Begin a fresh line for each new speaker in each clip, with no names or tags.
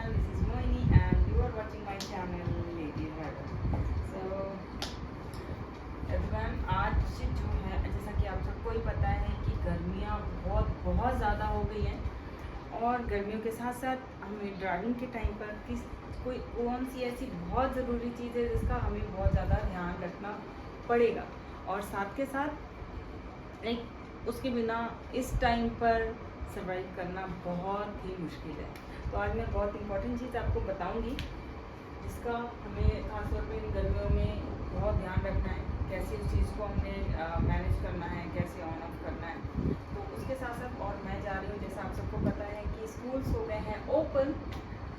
channel. This is Moini and you are watching my channel Lady Rider. So everyone, आज जो है जैसा कि आप सबको ही पता है कि गर्मियाँ बहुत ज़्यादा हो गई हैं और गर्मियों के साथ साथ हमें ड्राइविंग के टाइम पर कोई कौन सी ऐसी बहुत ज़रूरी चीज़ है जिसका हमें बहुत ज़्यादा ध्यान रखना पड़ेगा और साथ के साथ एक उसके बिना इस टाइम पर सर्वाइव करना बहुत ही मुश्किल है। तो आज मैं बहुत इंपॉर्टेंट चीज़ आपको बताऊंगी जिसका हमें खासतौर पे इन गर्मियों में बहुत ध्यान रखना है, कैसे उस चीज़ को हमें मैनेज करना है, कैसे ऑन ऑफ करना है। तो उसके साथ साथ और मैं जा रही हूँ, जैसा आप सबको पता है कि स्कूल्स हो गए हैं ओपन,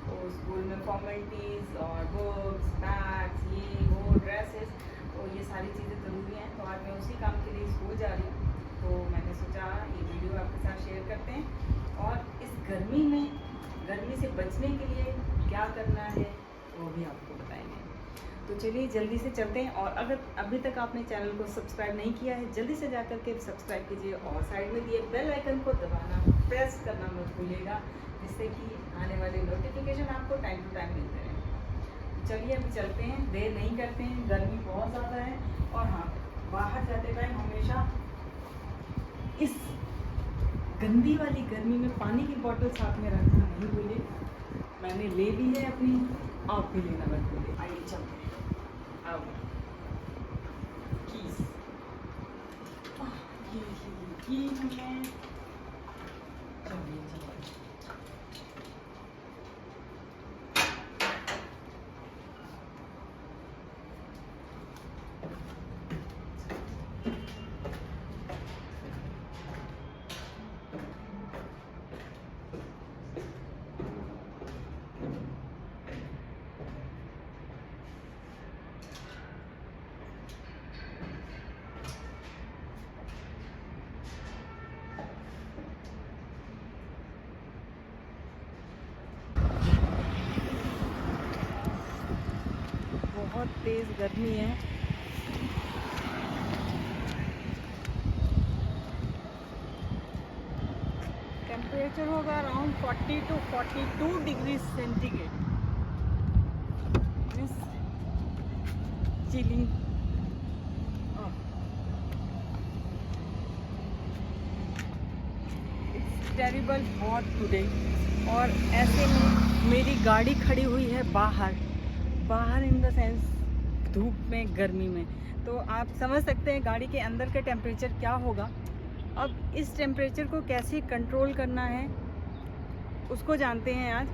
तो स्कूल में फॉर्मेलिटीज़ और बुक्स, बैग्स, ये वो ड्रेसेस, तो ये सारी चीज़ें ज़रूरी हैं। तो आज मैं उसी काम के लिए स्कूल जा रही हूँ, तो मैंने सोचा ये वीडियो आपके साथ शेयर करते हैं और इस गर्मी से बचने के लिए क्या करना है वो भी आपको बताएंगे। तो चलिए जल्दी से चलते हैं और अगर अभी तक आपने चैनल को सब्सक्राइब नहीं किया है जल्दी से जा करके सब्सक्राइब कीजिए और साइड में दिए बेल आइकन को दबाना प्रेस करना मत भूलिएगा, जिससे कि आने वाले नोटिफिकेशन आपको टाइम टू टाइम मिलते रहें। चलिए अभी चलते हैं, देर नहीं करते हैं, गर्मी बहुत ज़्यादा है। और हाँ, बाहर जाते टाइम हमेशा इस गंदी वाली गर्मी में पानी की बोतल साथ में रखना नहीं भूलिए। मैंने ले ली है अपनी, आप भी लेना मत भूलिए। आइए चलते हैं। आओ कीज, ये हमें चलिए चलिए। बहुत तेज़ गर्मी है। टेम्परेचर होगा around 40 to 42 degree centigrade. Chilling it's terrible hot today. और ऐसे में मेरी गाड़ी खड़ी हुई है बाहर इन द सेंस धूप में, गर्मी में। तो आप समझ सकते हैं गाड़ी के अंदर का टेम्परेचर क्या होगा। अब इस टेम्परेचर को कैसे कंट्रोल करना है उसको जानते हैं आज।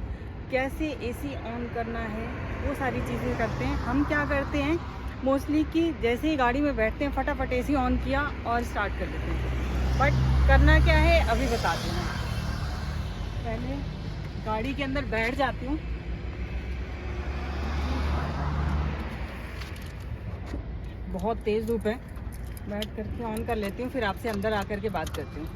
कैसे एसी ऑन करना है वो सारी चीज़ें करते हैं। हम क्या करते हैं मोस्टली कि जैसे ही गाड़ी में बैठते हैं फटाफट एसी ऑन किया और स्टार्ट कर देते हैं। बट करना क्या है अभी बताते हैं। पहले गाड़ी के अंदर बैठ जाती हूँ, बहुत तेज़ धूप है, बैठ करके ऑन कर लेती हूँ, फिर आपसे अंदर आकर के बात करती हूँ।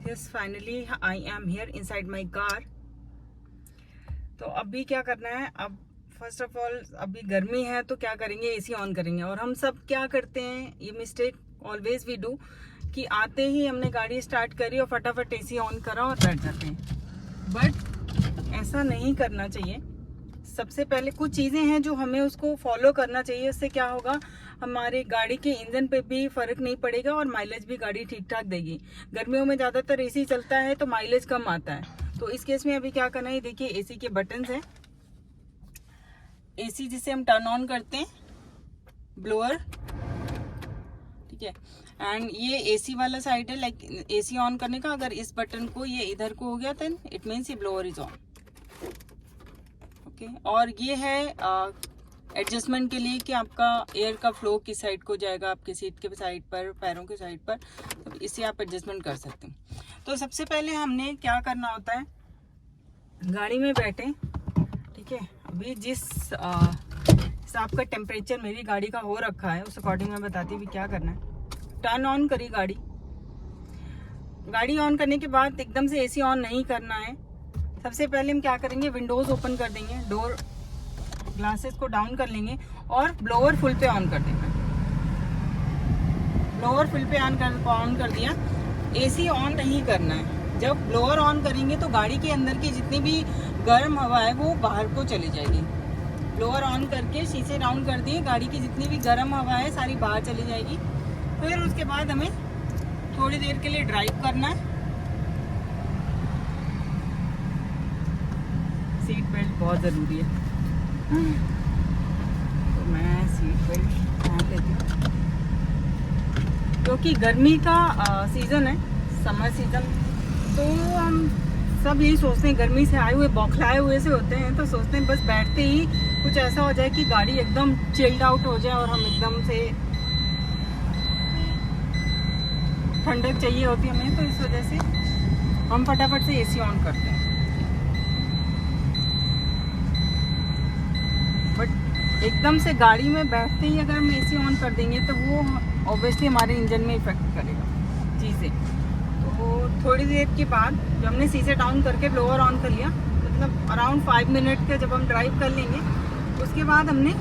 Yes, finally I am here inside my car. तो अभी क्या करना है, अब फर्स्ट ऑफ ऑल अभी गर्मी है तो क्या करेंगे, एसी ऑन करेंगे। और हम सब क्या करते हैं, ये मिस्टेक ऑलवेज वी डू कि आते ही हमने गाड़ी स्टार्ट करी और फटाफट एसी ऑन करा और बैठ जाते हैं। बट ऐसा नहीं करना चाहिए। सबसे पहले कुछ चीज़ें हैं जो हमें उसको फॉलो करना चाहिए। इससे क्या होगा, हमारे गाड़ी के इंजन पे भी फ़र्क नहीं पड़ेगा और माइलेज भी गाड़ी ठीक ठाक देगी। गर्मियों में ज़्यादातर एसी चलता है तो माइलेज कम आता है। तो इस केस में अभी क्या करना है, देखिए एसी के बटन्स हैं। एसी जिसे हम टर्न ऑन करते हैं, ब्लोअर, ठीक है। एंड ये एसी वाला साइड है, लाइक एसी ऑन करने का। अगर इस बटन को ये इधर को हो गया देन इट मीन्स ये ब्लोअर इज ऑन, ओके। और ये है एडजस्टमेंट के लिए कि आपका एयर का फ्लो किस साइड को जाएगा, आपके सीट के साइड पर, पैरों के साइड पर, तो इसे आप एडजस्टमेंट कर सकते हैं। तो सबसे पहले हमने क्या करना होता है, गाड़ी में बैठे, ठीक है। अभी जिस हिसाब का टेम्परेचर मेरी गाड़ी का हो रखा है उस अकॉर्डिंग मैं बताती हूँ क्या करना है। टर्न ऑन करी गाड़ी ऑन करने के बाद एकदम से एसी ऑन नहीं करना है। सबसे पहले हम क्या करेंगे, विंडोज ओपन कर देंगे, डोर ग्लासेस को डाउन कर लेंगे और ब्लोअर फुल पे ऑन कर देंगे। ब्लोअर फुल पे ऑन कर दिया, एसी ऑन नहीं करना है। जब ब्लोअर ऑन करेंगे तो गाड़ी के अंदर की जितनी भी गर्म हवा है वो बाहर को चली जाएगी। ब्लोअर ऑन करके शीशे डाउन कर दिए, गाड़ी की जितनी भी गर्म हवा है सारी बाहर चली जाएगी। फिर उसके बाद हमें थोड़ी देर के लिए ड्राइव करना है। सीट बेल्ट बहुत ज़रूरी है, तो मैं सीट बेल्ट पहन लेती हूँ क्योंकि गर्मी का सीज़न है, समर सीज़न। तो हम सब यही सोचते हैं, गर्मी से आए हुए बौखलाए हुए से होते हैं, तो सोचते हैं बस बैठते ही कुछ ऐसा हो जाए कि गाड़ी एकदम चिल्ड आउट हो जाए और हम एकदम से ठंडक चाहिए होती है हमें, तो इस वजह से हम फटाफट से एसी ऑन करते हैं। बट एकदम से गाड़ी में बैठते ही अगर हम एसी ऑन कर देंगे तो वो ऑब्वियसली हमारे इंजन में इफेक्ट करेगा चीज़ें। तो थोड़ी देर के बाद जब हमने सीसे डाउन करके ब्लोअर ऑन कर लिया, मतलब अराउंड 5 मिनट के जब हम ड्राइव कर लेंगे, उसके बाद हमने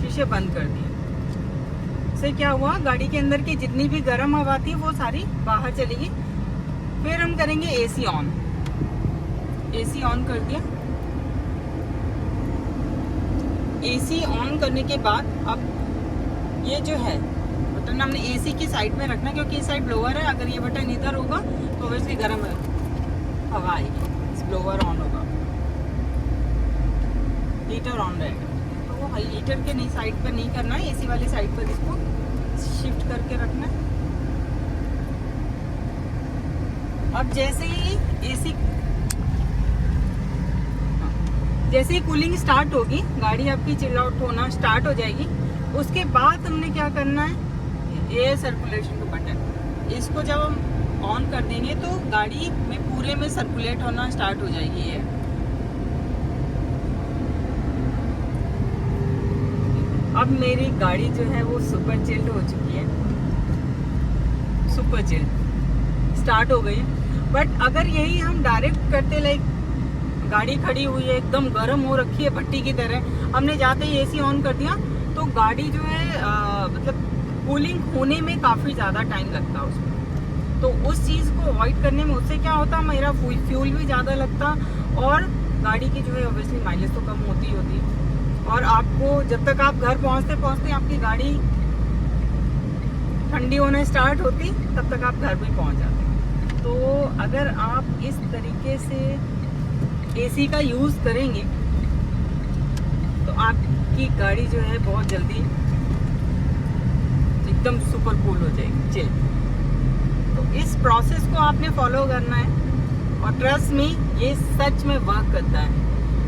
शीशे बंद कर दिए। इससे क्या हुआ, गाड़ी के अंदर की जितनी भी गर्म हवा थी वो सारी बाहर चली गई। फिर हम करेंगे एसी ऑन। एसी ऑन कर दिया। एसी ऑन करने के बाद अब ये जो है बटन हमने एसी की साइड में रखना, क्योंकि इस साइड ब्लोअर है। अगर ये बटन इधर होगा तो वैसे गर्म हवा आएगी, इस ब्लोअर ऑन होगा, हीटर ऑन रहेगा। तो वो हीटर के नहीं साइड पर नहीं करना है, एसी वाली साइड पर इसको शिफ्ट करके रखना है। अब जैसे ही कूलिंग स्टार्ट होगी, गाड़ी आपकी चिल आउट होना स्टार्ट हो जाएगी, उसके बाद हमने क्या करना है, एयर सर्कुलेशन का बटन, इसको जब हम ऑन कर देंगे तो गाड़ी में पूरे में सर्कुलेट होना स्टार्ट हो जाएगी एयर। अब मेरी गाड़ी जो है वो सुपर चिल्ड हो चुकी है, सुपर चिल्ड स्टार्ट हो गई है। बट अगर यही हम डायरेक्ट करते, लाइक गाड़ी खड़ी हुई है एकदम गर्म हो रखी है भट्टी की तरह, हमने जाते ही एसी ऑन कर दिया, तो गाड़ी जो है मतलब कूलिंग होने में काफ़ी ज़्यादा टाइम लगता है उसमें। तो उस चीज़ को अवॉइड करने में उससे क्या होता, मेरा फ्यूल भी ज़्यादा लगता और गाड़ी की जो है ऑब्वियसली माइलेज तो कम होती है। और आपको जब तक आप घर पहुँचते पहुँचते आपकी गाड़ी ठंडी होना स्टार्ट होती, तब तक आप घर भी पहुँच जाते। तो अगर आप इस तरीके से एसी का यूज़ करेंगे तो आपकी गाड़ी जो है बहुत जल्दी एकदम सुपर कूल हो जाएगी, चिल। तो इस प्रोसेस को आपने फॉलो करना है और ट्रस्ट में ये सच में वर्क करता है।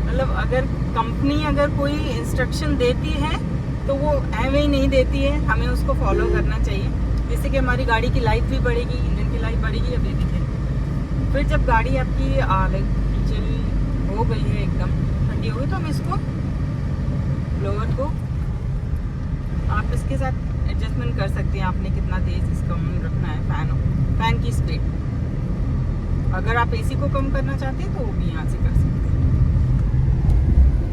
मतलब अगर कंपनी अगर कोई इंस्ट्रक्शन देती है तो वो ऐਵੇਂ ही नहीं देती है, हमें उसको फॉलो करना चाहिए, जिससे कि हमारी गाड़ी की लाइफ भी बढ़ेगी, इंजन की लाइफ बढ़ेगी। अब ये देखिए, फिर जब गाड़ी आपकी चिल हो गई है, एकदम ठंडी हो गई, तो हम इसको ब्लोअर को आप इसके साथ एडजस्टमेंट कर सकते हैं, आपने कितना तेज इसका ऑन रखना है, फैन की स्पीड। अगर आप एसी को कम करना चाहते हैं तो वो भी यहाँ से कर सकते हैं।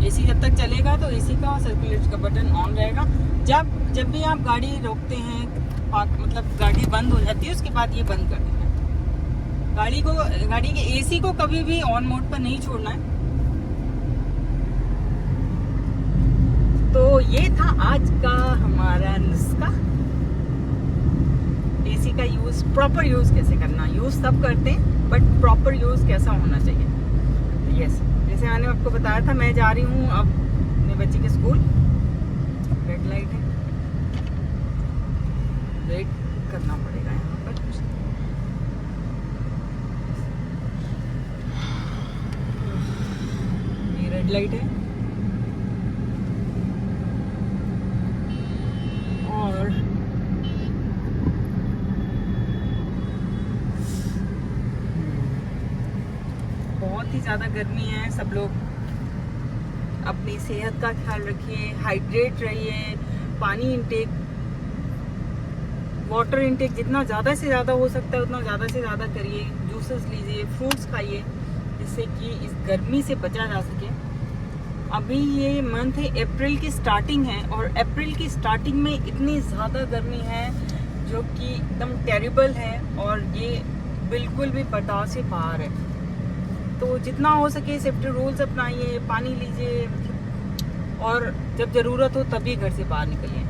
एसी जब तक चलेगा तो एसी का सर्कुलेटर का बटन ऑन रहेगा। जब भी आप गाड़ी रोकते हैं, मतलब गाड़ी बंद हो जाती है, उसके बाद ये बंद कर देना है। गाड़ी के एसी को कभी भी ऑन मोड पर नहीं छोड़ना है। तो ये था आज का हमारा नुस्खा, एसी का यूज, प्रॉपर यूज कैसे करना। यूज सब करते हैं बट प्रॉपर यूज कैसा होना चाहिए। यस, जैसे मैंने आपको बताया था, मैं जा रही हूँ अब अपने बच्चे के स्कूल। रेड लाइट है, वेट करना पड़ेगा यहाँ पर। ये रेड लाइट है और बहुत ही ज़्यादा गर्मी है। सब लोग अपनी सेहत का ख्याल रखिए, हाइड्रेट रहिए, पानी इंटेक, वाटर इंटेक जितना ज़्यादा से ज़्यादा हो सकता है उतना ज़्यादा से ज़्यादा करिए। जूसेस लीजिए, फ्रूट्स खाइए, जिससे कि इस गर्मी से बचा जा सके। अभी ये मंथ है, अप्रैल की स्टार्टिंग है और अप्रैल की स्टार्टिंग में इतनी ज़्यादा गर्मी है जो कि एकदम टेरिबल है और ये बिल्कुल भी बर्दाश्त से बाहर है। तो जितना हो सके सेफ्टी रूल्स अपनाइए, पानी लीजिए, और जब ज़रूरत हो तभी घर से बाहर निकलिए,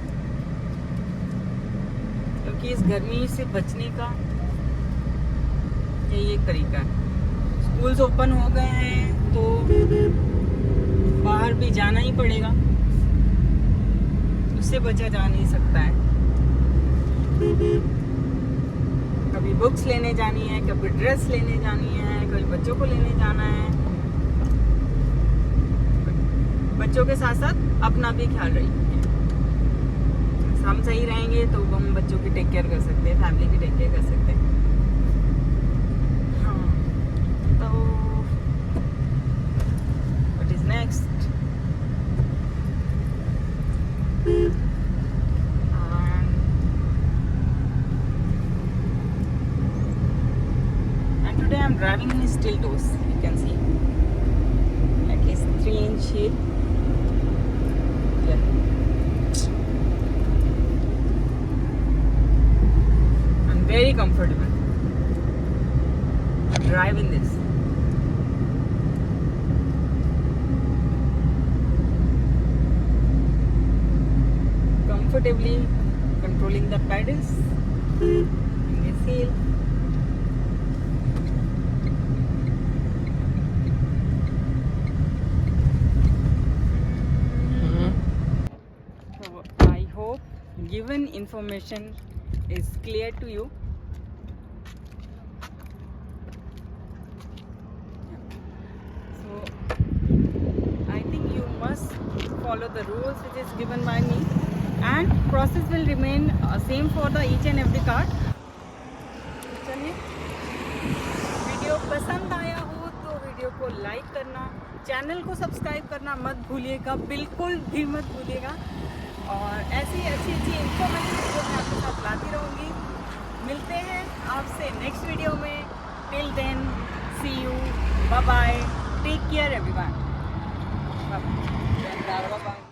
क्योंकि इस गर्मी से बचने का यही एक तरीका है। स्कूल्स ओपन हो गए हैं तो बाहर भी जाना ही पड़ेगा, उससे बचा जा नहीं सकता है। कभी बुक्स लेने जानी है, कभी ड्रेस लेने जानी है, कभी बच्चों को लेने जाना है। बच्चों के साथ साथ अपना भी ख्याल रखिए। हम सही रहेंगे तो हम बच्चों की टेक केयर कर सकते हैं, फैमिली की टेक केयर कर सकते हैं। हाँ, तो what is next? And today I'm driving in steel doors. You can see at least 3-inch heel. Yeah. I'm very comfortable driving this. Comfortably controlling the pedals in this heel. So I hope given information is clear to you. So I think you must follow the rules which is given by me, and process will remain same for the each and every car. चलिए, video पसंद आया हो तो video को like करना, channel को subscribe करना मत भूलिएगा, बिल्कुल भी मत भूलिएगा। और ऐसी अच्छी इन्फॉर्मेटिव वीडियो मैं आपके साथ लाती रहूँगी। मिलते हैं आपसे नेक्स्ट वीडियो में। Till then, see you, bye bye, take care everyone, bye bye.